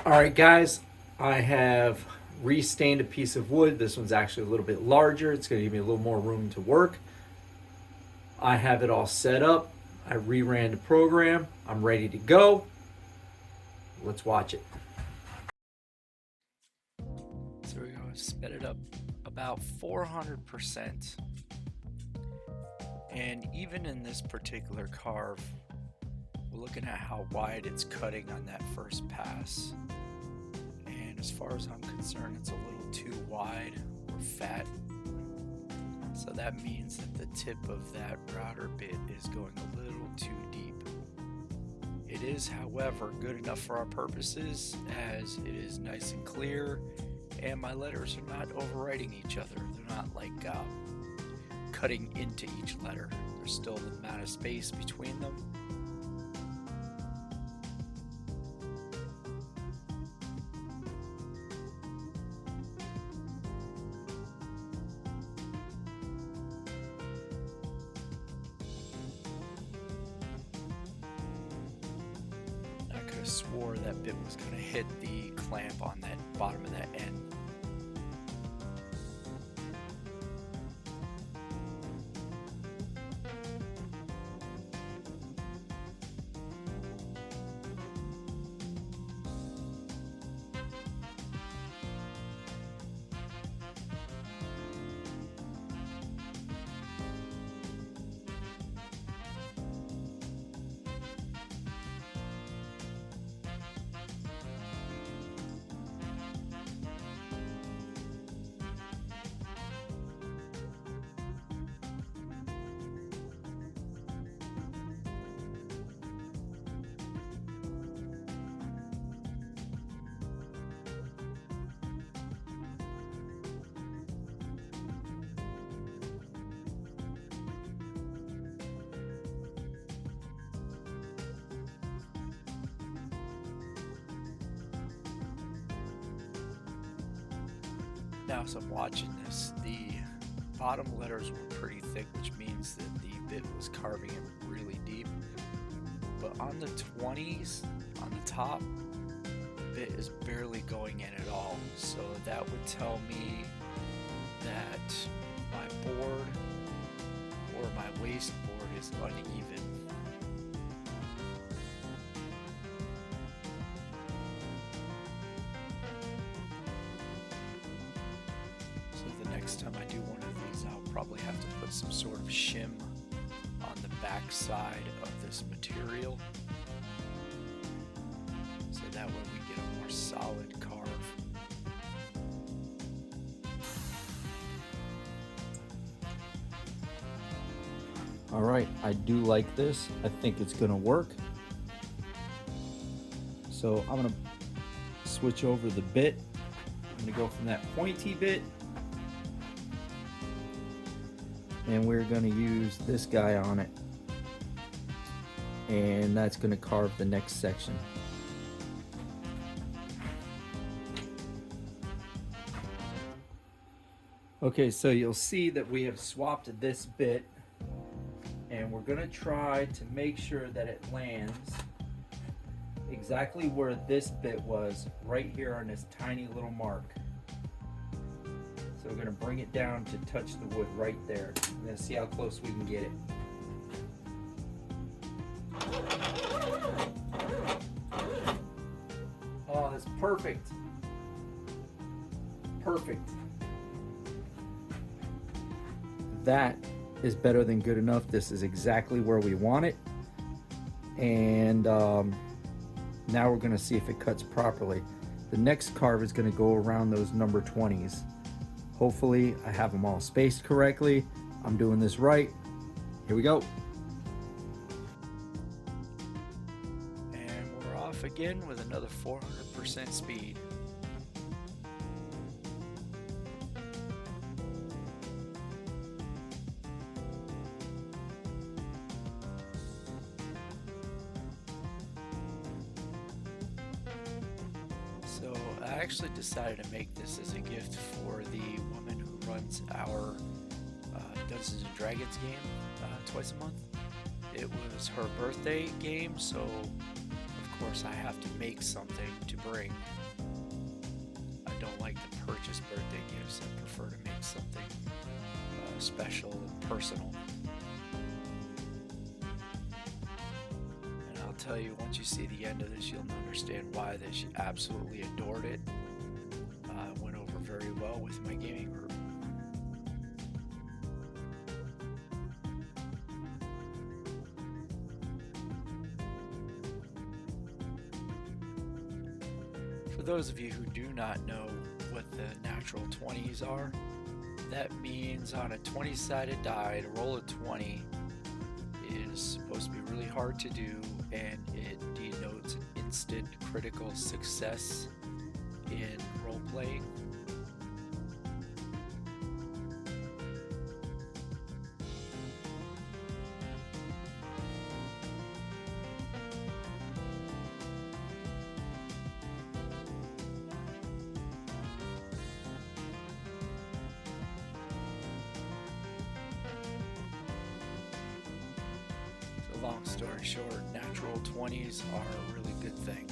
Alright guys, I have restained a piece of wood. This one's actually a little bit larger. It's going to give me a little more room to work. I have it all set up. I reran the program. I'm ready to go. Let's watch it. So we're going to sped it up about 400%. And even in this particular carve, we're looking at how wide it's cutting on that first pass. And as far as I'm concerned, it's a little too wide or fat. So that means that the tip of that router bit is going a little too deep. It is, however, good enough for our purposes as it is nice and clear and my letters are not overwriting each other. They're not like cutting into each letter. There's still the amount of space between them. I could have swore that bit was going to hit the clamp on that bottom of that end. Now as I'm watching this, the bottom letters were pretty thick, which means that the bit was carving it really deep. But on the 20's, on the top, the bit is barely going in at all. So that would tell me that my board or my waste board is uneven. Next time I do one of these, I'll probably have to put some sort of shim on the back side of this material, so that way we get a more solid carve. Alright, I do like this. I think it's going to work. So I'm going to switch over the bit. I'm going to go from that pointy bit, and we're going to use this guy on it, and that's going to carve the next section. Okay, so you'll see that we have swapped this bit, and we're going to try to make sure that it lands exactly where this bit was, right here on this tiny little mark. So we're going to bring it down to touch the wood right there. We're going to see how close we can get it. Oh, that's perfect. Perfect. That is better than good enough. This is exactly where we want it. And now we're going to see if it cuts properly. The next carve is going to go around those number 20's. Hopefully I have them all spaced correctly. I'm doing this right. Here we go. And we're off again with another 400% speed. So I actually decided to make this as a gift for the woman who runs our Dungeons and Dragons game twice a month. It was her birthday game, so of course, I have to make something to bring. I don't like to purchase birthday gifts. I prefer to make something special and personal. And I'll tell you, once you see the end of this, you'll understand why this. Absolutely adored it. Went over very well with my gaming group. For those of you who do not know what the natural 20s are, that means on a 20-sided die, to roll a 20 is supposed to be really hard to do, and it denotes an instant critical success in role-playing. Long story short, natural 20s are a really good thing.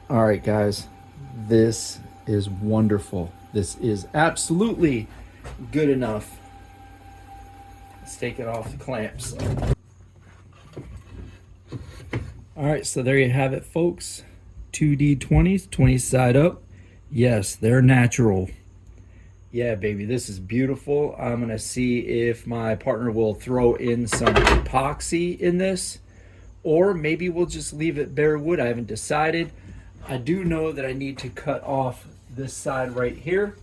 All right, guys, this is wonderful. This is absolutely good enough. Let's take it off the clamps. All right, so there you have it, folks. 2D 20s, 20 side up. Yes, they're natural. Yeah, baby, this is beautiful. I'm gonna see if my partner will throw in some epoxy in this, or maybe we'll just leave it bare wood. I haven't decided. I do know that I need to cut off this side right here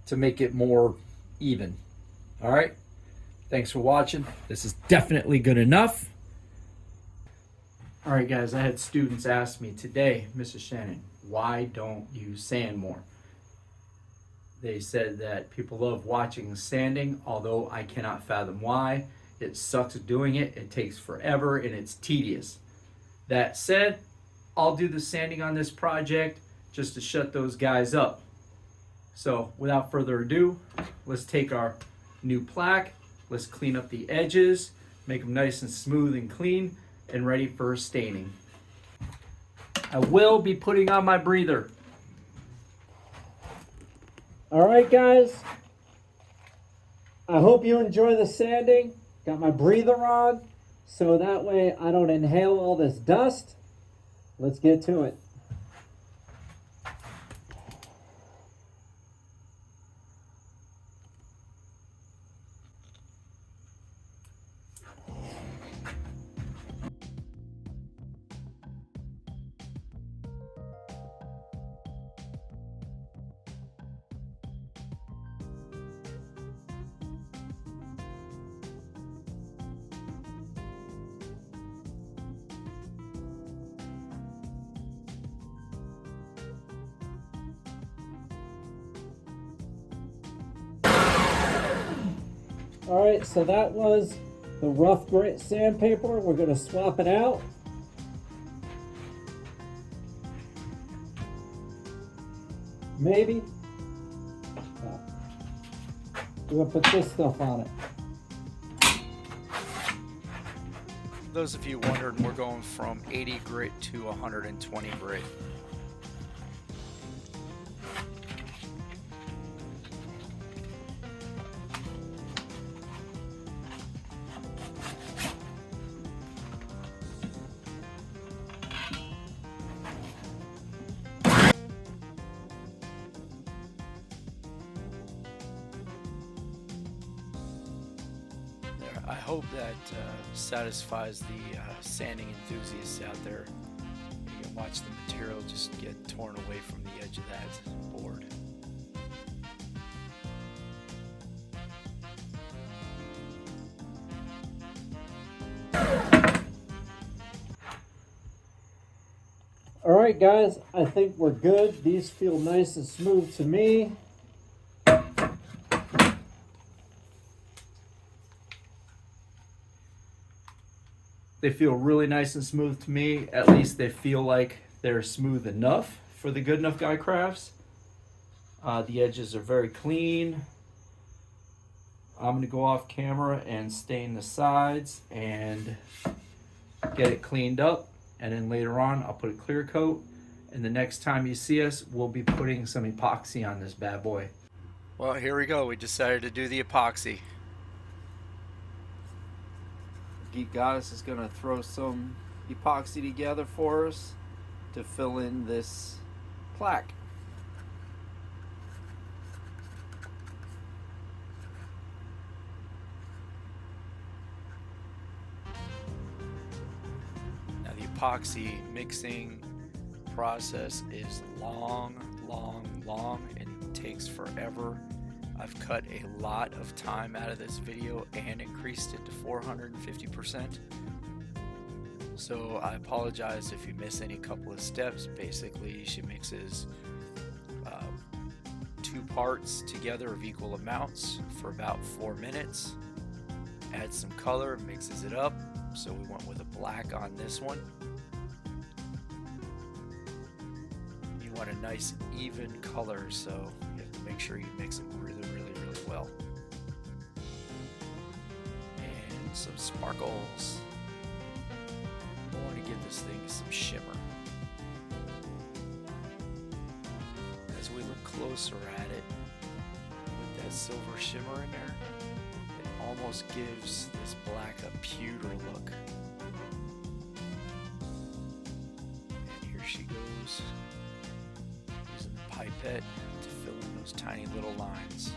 to make it more even. All right, thanks for watching. This is definitely good enough. All right, guys, I had students ask me today, Mrs. Shannon, why don't you sand more? They said that people love watching the sanding, although I cannot fathom why. It sucks doing it, it takes forever, and it's tedious. That said, I'll do the sanding on this project just to shut those guys up. So without further ado, let's take our new plaque, let's clean up the edges, make them nice and smooth and clean and ready for staining. I will be putting on my breather. All right, guys, I hope you enjoy the sanding. Got my breather on so that way I don't inhale all this dust. Let's get to it. All right, so that was the rough grit sandpaper. We're going to swap it out. maybe. We're gonna put this stuff on it. Those of you wondering, we're going from 80 grit to 120 grit. I hope that satisfies the sanding enthusiasts out there. You can watch the material just get torn away from the edge of that board. All right, guys, I think we're good. These feel nice and smooth to me. They feel really nice and smooth to me. At least they feel like they're smooth enough for the Good Enough Guy crafts. The edges are very clean. I'm gonna go off camera and stain the sides and get it cleaned up. And then later on, I'll put a clear coat. And the next time you see us, we'll be putting some epoxy on this bad boy. Well, here we go. We decided to do the epoxy. Geek Goddess is going to throw some epoxy together for us to fill in this plaque. Now the epoxy mixing process is long and takes forever. I've cut a lot of time out of this video and increased it to 450%. So I apologize if you miss any couple of steps. Basically, she mixes 2 parts together of equal amounts for about 4 minutes. Adds some color, mixes it up. So we went with a black on this one. You want a nice even color, so you have to make sure you mix them really well. And some sparkles. I want to give this thing some shimmer. As we look closer at it, with that silver shimmer in there, it almost gives this black a pewter look. And here she goes, using the pipette to fill in those tiny little lines.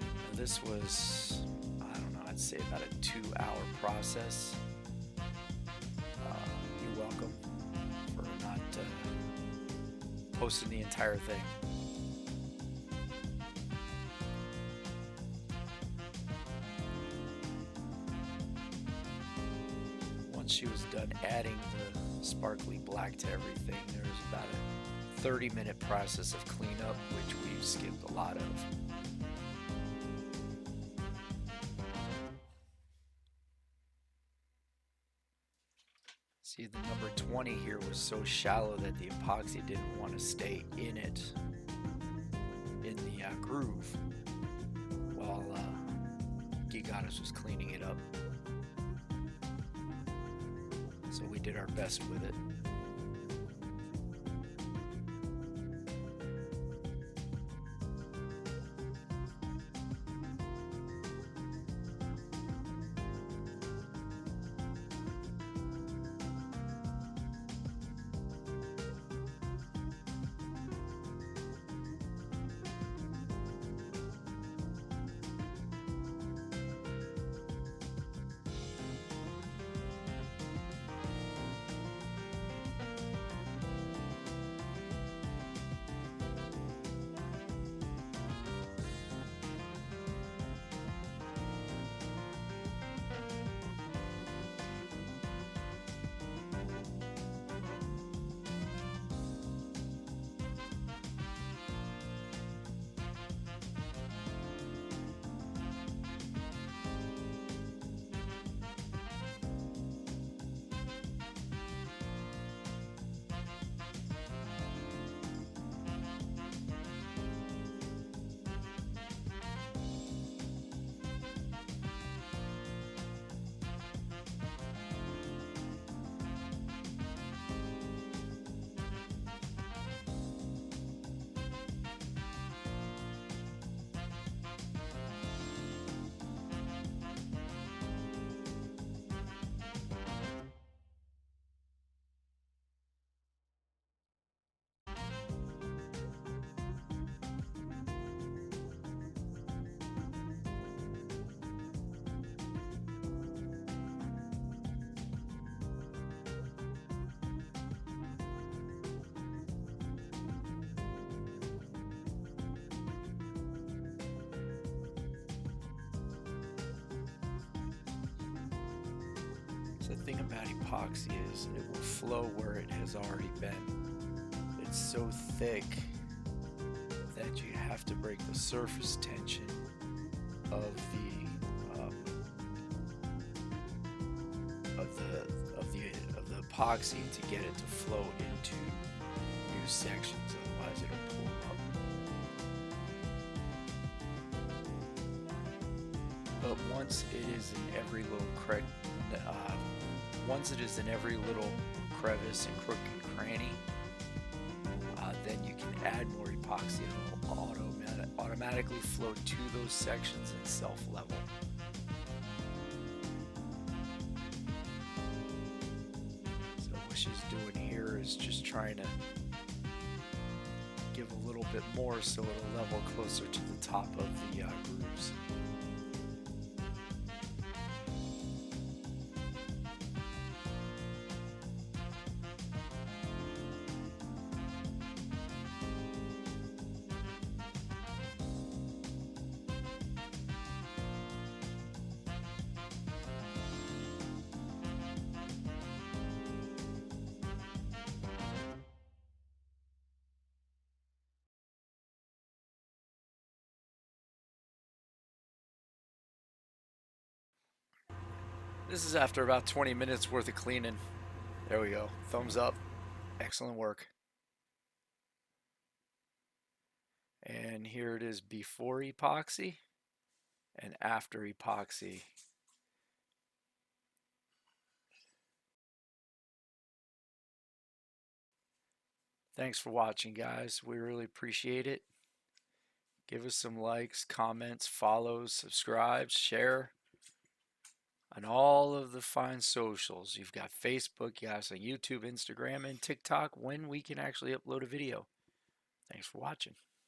Now this was, I don't know, I'd say about a 2-hour process. You're welcome for not posting the entire thing. Once she was done adding the sparkly black to everything, there was about a 30-minute process of cleanup, which we've skipped a lot of. See, the number 20 here was so shallow that the epoxy didn't want to stay in it, in the groove, while Geek Goddess was cleaning it up. So we did our best with it. So the thing about epoxy is it will flow where it has already been. It's so thick that you have to break the surface tension of the epoxy to get it to flow into new sections. Otherwise, it'll pull up. But once it is in every little crevice and crook and cranny, then you can add more epoxy and it will automatically flow to those sections and self-level. So what she's doing here is just trying to give a little bit more so it'll level closer to the top of the grooves. This is after about 20 minutes worth of cleaning. There we go. Thumbs up. Excellent work. And here it is before epoxy and after epoxy. Thanks for watching, guys. We really appreciate it. Give us some likes, comments, follows, subscribes, share on all of the fine socials. You've got Facebook, you got us on YouTube, Instagram, and TikTok when we can actually upload a video. Thanks for watching.